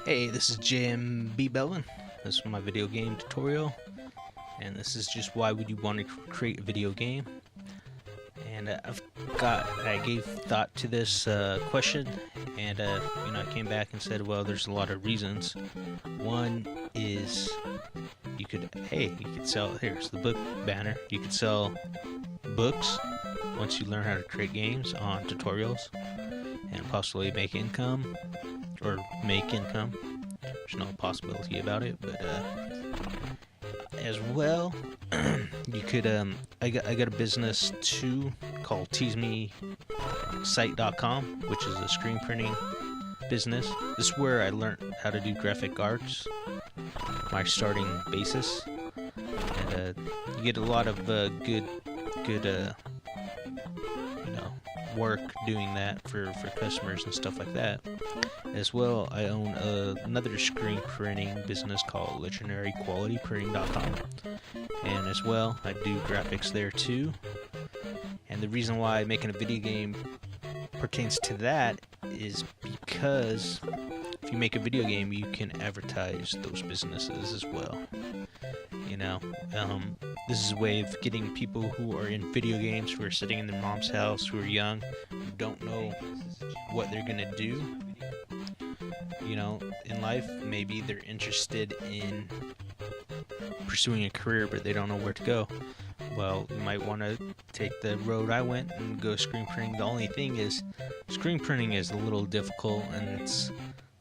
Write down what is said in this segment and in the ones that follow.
Hey, this is JMB Belvin. This is my video game tutorial, and this is just why would you want to create a video game. And I gave thought to this question, and I came back and said, well, there's a lot of reasons. One is you could sell. Here's the book banner. You could sell books once you learn how to create games on tutorials, and possibly make income. There's no possibility about it, but as well, you could I got a business too called teasemesite.com, which is a screen printing business. This is where I learned how to do graphic arts, my starting basis, and you get a lot of good work doing that for customers and stuff like that. As well, I own another screen printing business called legendaryqualityprinting.com, and as well, I do graphics there too. And the reason why making a video game pertains to that is because if you make a video game, you can advertise those businesses as well. This is a way of getting people who are in video games, who are sitting in their mom's house, who are young, who don't know what they're gonna do. In life, maybe they're interested in pursuing a career, but they don't know where to go. Well, you might want to take the road I went and go screen printing. The only thing is, screen printing is a little difficult, and it's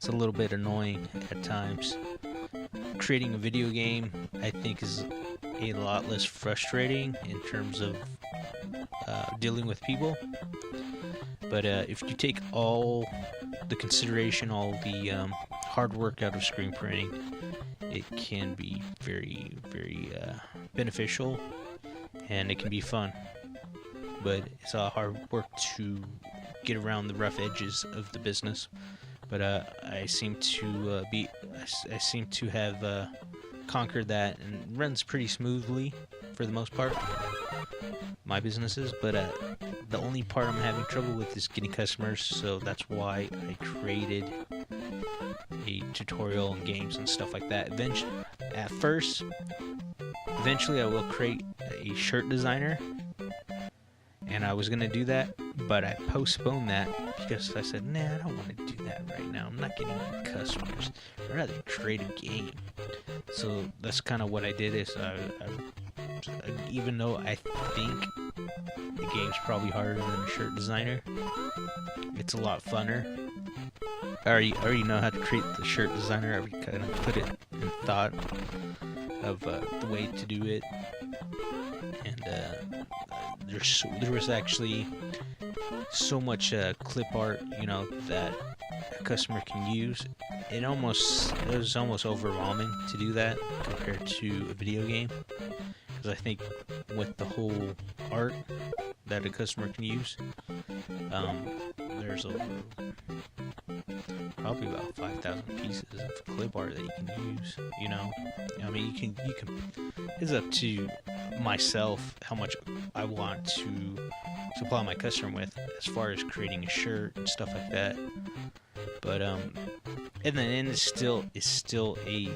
a little bit annoying at times. Creating a video game, I think, is a lot less frustrating in terms of dealing with people. But if you take all the consideration, all the hard work out of screen printing, it can be very, very beneficial, and it can be fun. But it's a hard work to get around the rough edges of the business. But I seem to have conquered that, and it runs pretty smoothly for the most part, my businesses. But the only part I'm having trouble with is getting customers, so that's why I created a tutorial and games and stuff like that. Eventually I will create a shirt designer, and I was gonna do that, but I postponed that because I said, nah, I don't want to do that right now. I'm not getting any customers. I'd rather create a game. So that's kind of what I did. Is even though I think the game's probably harder than a shirt designer, it's a lot funner. I already know how to create the shirt designer. I already kind of put it in thought of the way to do it, and there was actually so much clip art, that a customer can use. It was almost overwhelming to do that compared to a video game, because I think with the whole art that a customer can use, there's probably about 5,000 pieces of clip art that you can use. You can. It's up to myself how much I want to supply my customer with as far as creating a shirt and stuff like that. But in the end, it's still a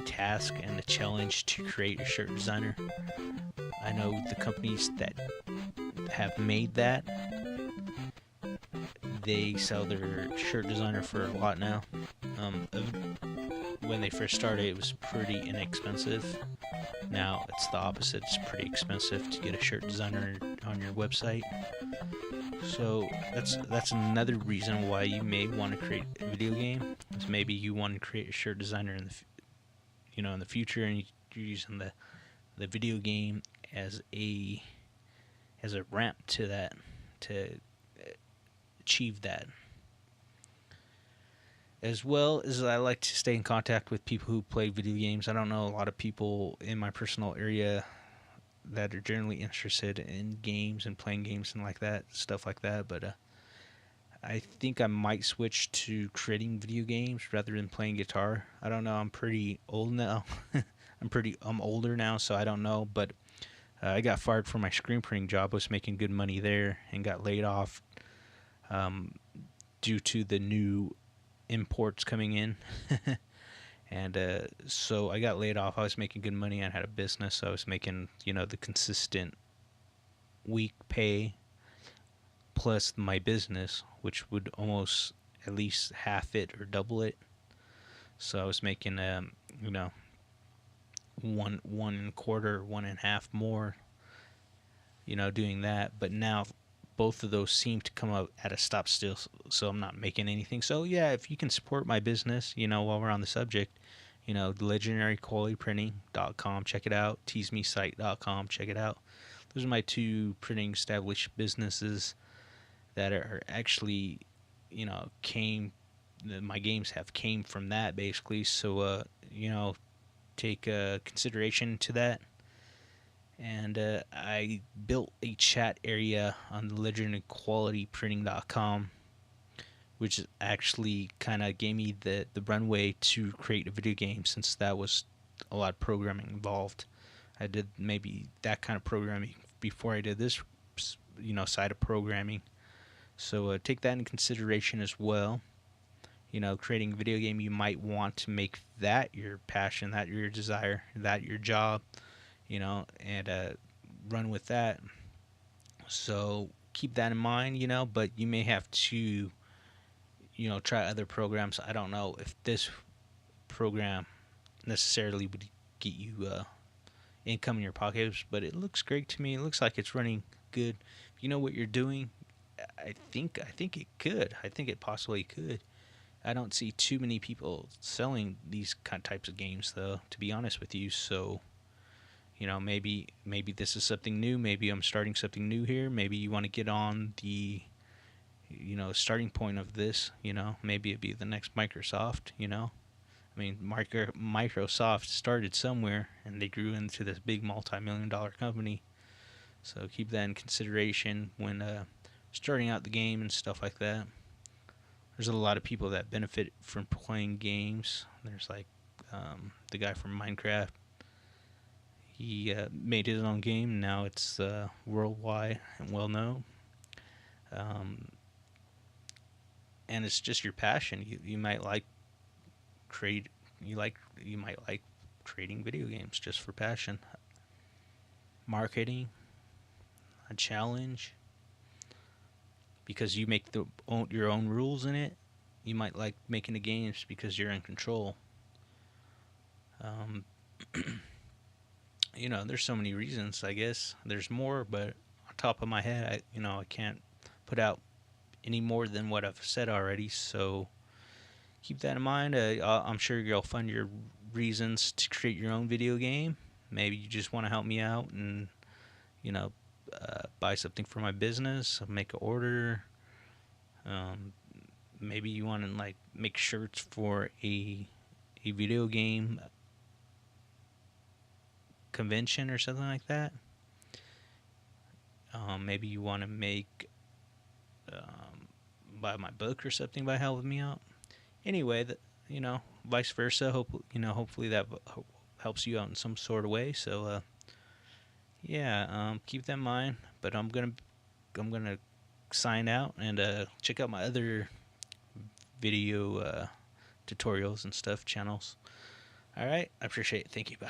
task and a challenge to create a shirt designer. I know the companies that have made that, they sell their shirt designer for a lot now. When they first started, it was pretty inexpensive. Now it's the opposite. It's pretty expensive to get a shirt designer on your website. So that's another reason why you may want to create a video game. Is maybe you want to create a shirt designer in the future, and you're using the video game as a ramp to that, to achieve that. As well as I like to stay in contact with people who play video games. I don't know a lot of people in my personal area that are generally interested in games and playing games and stuff like that. But I think I might switch to creating video games rather than playing guitar. I don't know. I'm pretty old now. I'm older now, so I don't know. But I got fired from my screen printing job. I was making good money there and got laid off um, due to the new imports coming in. And so I got laid off. I was making good money. I had a business. So I was making, the consistent week pay plus my business, which would almost at least half it or double it. So I was making, one and a quarter, one and a half more, doing that. But now both of those seem to come out at a stop still, so I'm not making anything. So yeah, if you can support my business, while we're on the subject, legendaryqualityprinting.com, check it out. teasemesite.com, check it out. Those are my two printing established businesses that are actually, my games have came from that basically. So, take consideration to that. And I built a chat area on the legendaryqualityprinting.com, which actually kind of gave me the runway to create a video game, since that was a lot of programming involved. I did maybe that kind of programming before I did this, side of programming. So take that in consideration as well. Creating a video game, you might want to make that your passion, that your desire, that your job, and run with that. So keep that in mind, but you may have to, try other programs. I don't know if this program necessarily would get you income in your pockets, but it looks great to me. It looks like it's running good. If you know what you're doing, I think it could. I think it possibly could. I don't see too many people selling these kind of types of games, though, to be honest with you. So, maybe this is something new. Maybe I'm starting something new here. Maybe you want to get on the, starting point of this. Maybe it'd be the next Microsoft. I mean, Microsoft started somewhere, and they grew into this big multi-million-dollar company. So keep that in consideration when starting out the game and stuff like that. There's a lot of people that benefit from playing games. There's like the guy from Minecraft. He made his own game. Now it's worldwide and well known. And it's just your passion. You might like you might like creating video games just for passion. Marketing, a challenge, because you make your own rules in it. You might like making the games because you're in control. There's so many reasons. I guess there's more, but on top of my head, I can't put out any more than what I've said already. So keep that in mind. I'm sure you'll find your reasons to create your own video game. Maybe you just want to help me out and buy something for my business, make an order. Maybe you want to make shirts for a video game convention or something like that. Maybe you want to buy my book or something by helping me out. Anyway, vice versa. Hopefully that helps you out in some sort of way. So keep that in mind. But I'm gonna sign out and check out my other video tutorials and stuff channels. All right, I appreciate it. Thank you. Bye.